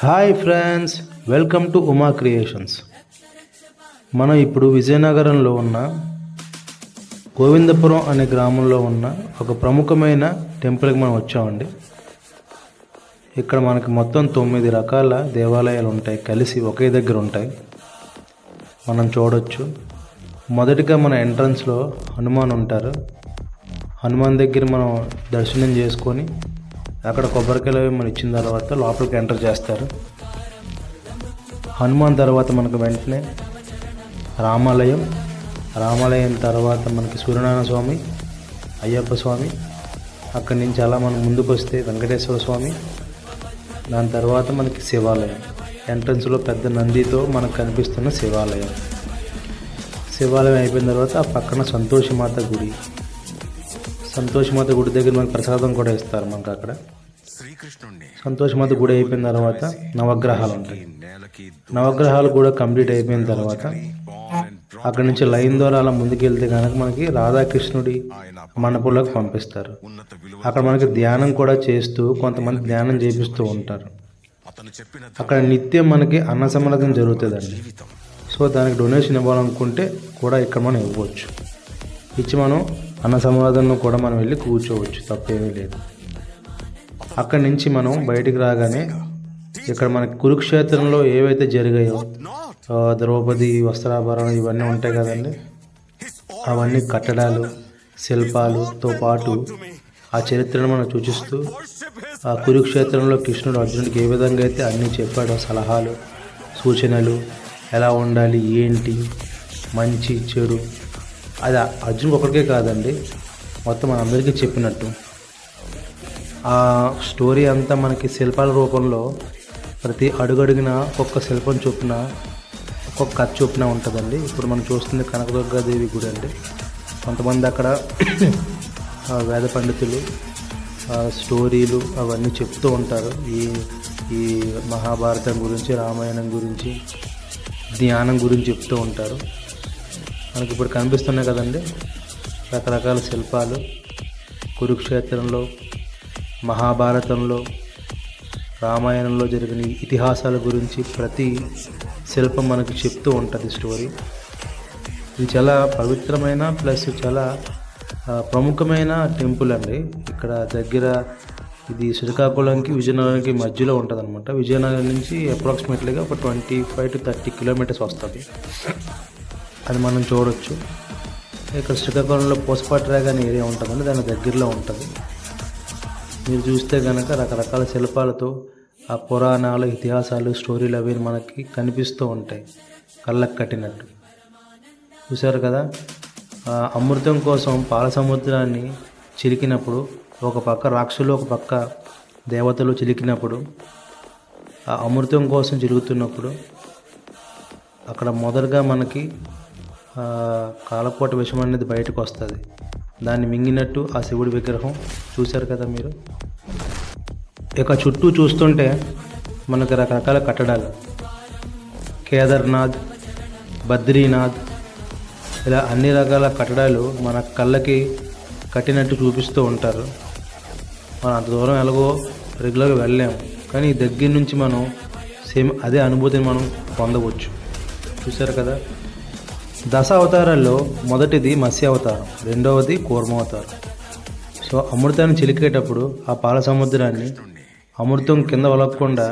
Hi friends, welcome to Uma creations. మనం ఇప్పుడు విజయనగరంలో ఉన్న గోవిందపురం అనే గ్రామంలో ఉన్న ఒక ప్రముఖమైన టెంపుల్కి మనం వచ్చామండి. ఇక్కడ మనకి మొత్తం 9 రకాల దేవాలయాలు ఉంటాయి, కలిసి ఒకే దగ్గర ఉంటాయి. మనం చూడొచ్చు. మొదటిగా మన ఎంట్రన్స్లో హనుమాన్ ఉంటారు. హనుమాన్ దగ్గర మనం దర్శనం చేసుకొని అక్కడ కొబ్బరికాయలు మనం ఇచ్చిన తర్వాత లోపలికి ఎంటర్ చేస్తారు. హనుమాన్ తర్వాత మనకు వెంటనే రామాలయం తర్వాత మనకి సూర్యనారాయణ స్వామి, అయ్యప్ప స్వామి, అక్కడి నుంచి అలా మనం ముందుకు వస్తే వెంకటేశ్వర స్వామి, దాని తర్వాత మనకి శివాలయం. ఎంట్రన్స్లో పెద్ద నందితో మనకు కనిపిస్తున్న శివాలయం అయిపోయిన తర్వాత ఆ పక్కన సంతోషమాత గుడి దగ్గర మనకి ప్రసాదం కూడా ఇస్తారు. మనకు అక్కడ సంతోషమాత గుడి అయిపోయిన తర్వాత నవగ్రహాలు ఉంటాయి. నవగ్రహాలు కూడా కంప్లీట్ అయిపోయిన తర్వాత అక్కడి నుంచి లైన్ ద్వారా అలా ముందుకెళ్తే కనుక మనకి రాధాకృష్ణుడి మండపంలోకి పంపిస్తారు. అక్కడ మనకి ధ్యానం కూడా చేస్తూ కొంతమంది ధ్యానం చేపిస్తూ ఉంటారు. అక్కడ నిత్యం మనకి అన్న సమారాధన జరుగుతుందండి. సో దానికి డొనేషన్ ఇవ్వాలనుకుంటే కూడా ఇక్కడ మనం ఇవ్వచ్చు. ఇచ్చి మనం అన్న సమారాధనలో కూడా మనం వెళ్ళి కూర్చోవచ్చు, తప్పేమీ లేదు. అక్కడి నుంచి మనం బయటికి రాగానే ఇక్కడ మనకి కురుక్షేత్రంలో ఏవైతే జరిగాయో, ద్రౌపది వస్త్రాభరణం ఇవన్నీ ఉంటాయి కదండి, అవన్నీ కట్టడాలు, శిల్పాలతో పాటు ఆ చరిత్రను మనం సూచిస్తూ ఆ కురుక్షేత్రంలో కృష్ణుడు అర్జునుడికి ఏ విధంగా అయితే అన్నీ చెప్పాడో, సలహాలు, సూచనలు, ఎలా ఉండాలి, ఏంటి, మంచి చెడు, అది అర్జునుడికి ఒకరికే కాదండి, మొత్తం మనందరికీ చెప్పినట్టు ఆ స్టోరీ అంతా మనకి శిల్పాల రూపంలో ప్రతి అడుగడుగున ఒక్కొక్క శిల్పం చొప్పున, ఒక్కొక్క కథ చొప్పున ఉంటుందండి. ఇప్పుడు మనం చూస్తుంది కనకదుర్గాదేవి గుడి అండి. కొంతమంది అక్కడ వేద పండితులు స్టోరీలు అవన్నీ చెప్తూ ఉంటారు. ఈ మహాభారతం గురించి, రామాయణం గురించి, ధ్యానం గురించి చెప్తూ ఉంటారు. మనకి ఇప్పుడు కనిపిస్తున్నాయి కదండి రకరకాల శిల్పాలు. కురుక్షేత్రంలో, మహాభారతంలో, రామాయణంలో జరిగిన ఇతిహాసాల గురించి ప్రతి శిల్పం మనకు చెప్తూ ఉంటుంది స్టోరీ. ఇది చాలా పవిత్రమైన ప్లస్ చాలా ప్రముఖమైన టెంపుల్ అండి. ఇక్కడ దగ్గర ఇది శ్రీకాకుళంకి, విజయనగరంకి మధ్యలో ఉంటుంది అనమాట. విజయనగరం నుంచి అప్రాక్సిమేట్లీగా ఒక 25 to 30 కిలోమీటర్స్ వస్తుంది. అది మనం చూడవచ్చు. ఇక్కడ శ్రీకాకుళంలో పోస్పాట్రాగ్ అనే ఏరియా ఉంటుందండి, దాని దగ్గరలో ఉంటుంది. మీరు చూస్తే కనుక రకరకాల శిల్పాలతో ఆ పురాణాలు, ఇతిహాసాలు, స్టోరీలు అవి మనకి కనిపిస్తూ ఉంటాయి, కళ్ళకు కట్టినట్టు. చూసారు కదా, అమృతం కోసం పాల సముద్రాన్ని చిలికినప్పుడు ఒక పక్క రాక్షసులు, ఒక పక్క దేవతలు చిలికినప్పుడు, ఆ అమృతం కోసం చిలుగుతున్నప్పుడు అక్కడ మొదటగా మనకి కాలకోట విషం అనేది బయటకు వస్తుంది. దాన్ని మింగినట్టు ఆ శివుడి విగ్రహం చూశారు కదా మీరు. ఇక చుట్టూ చూస్తుంటే మనకు రకరకాల కట్టడాలు, కేదార్నాథ్, బద్రీనాథ్, ఇలా అన్ని రకాల కట్టడాలు మన కళ్ళకి కట్టినట్టు చూపిస్తూ ఉంటారు. మనం అంత దూరం ఎలాగో రెగ్యులర్గా వెళ్ళాము, కానీ దగ్గర నుంచి మనం సేమ్ అదే అనుభూతిని మనం పొందవచ్చు. చూశారు కదా. దశ అవతారాల్లో మొదటిది మత్స్య అవతారం, రెండవది కూర్మ అవతారం. సో అమృతాన్ని చిలికేటప్పుడు ఆ పాల సముద్రాన్ని అమృతం కింద వలగకుండా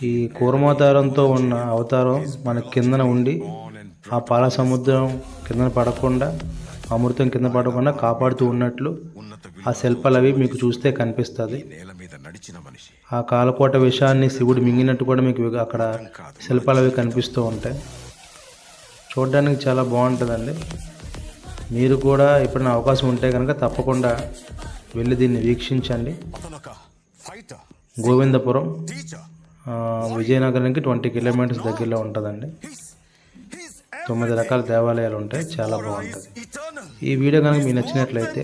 ఈ కూర్మావతారంతో ఉన్న అవతారం మన కిందన ఉండి ఆ పాల సముద్రం కిందన పడకుండా, అమృతం కింద పడకుండా కాపాడుతూ ఉన్నట్లు ఆ శిల్పాలు అవి మీకు చూస్తే కనిపిస్తుంది. ఆ కాలకోట విషాన్ని శివుడు మింగినట్టు కూడా మీకు అక్కడ శిల్పాలు అవి కనిపిస్తూ ఉంటాయి. చూడడానికి చాలా బాగుంటుందండి. మీరు కూడా ఎప్పుడైనా అవకాశం ఉంటే కనుక తప్పకుండా వెళ్ళి దీన్ని వీక్షించండి. గోవిందపురం విజయనగరానికి 20 కిలోమీటర్స్ దగ్గరలో ఉంటుందండి. 9 రకాల దేవాలయాలు ఉంటాయి, చాలా బాగుంటుంది. ఈ వీడియో కనుక మీకు నచ్చినట్లయితే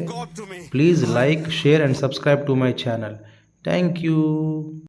please like, share and subscribe to my channel. Thank you.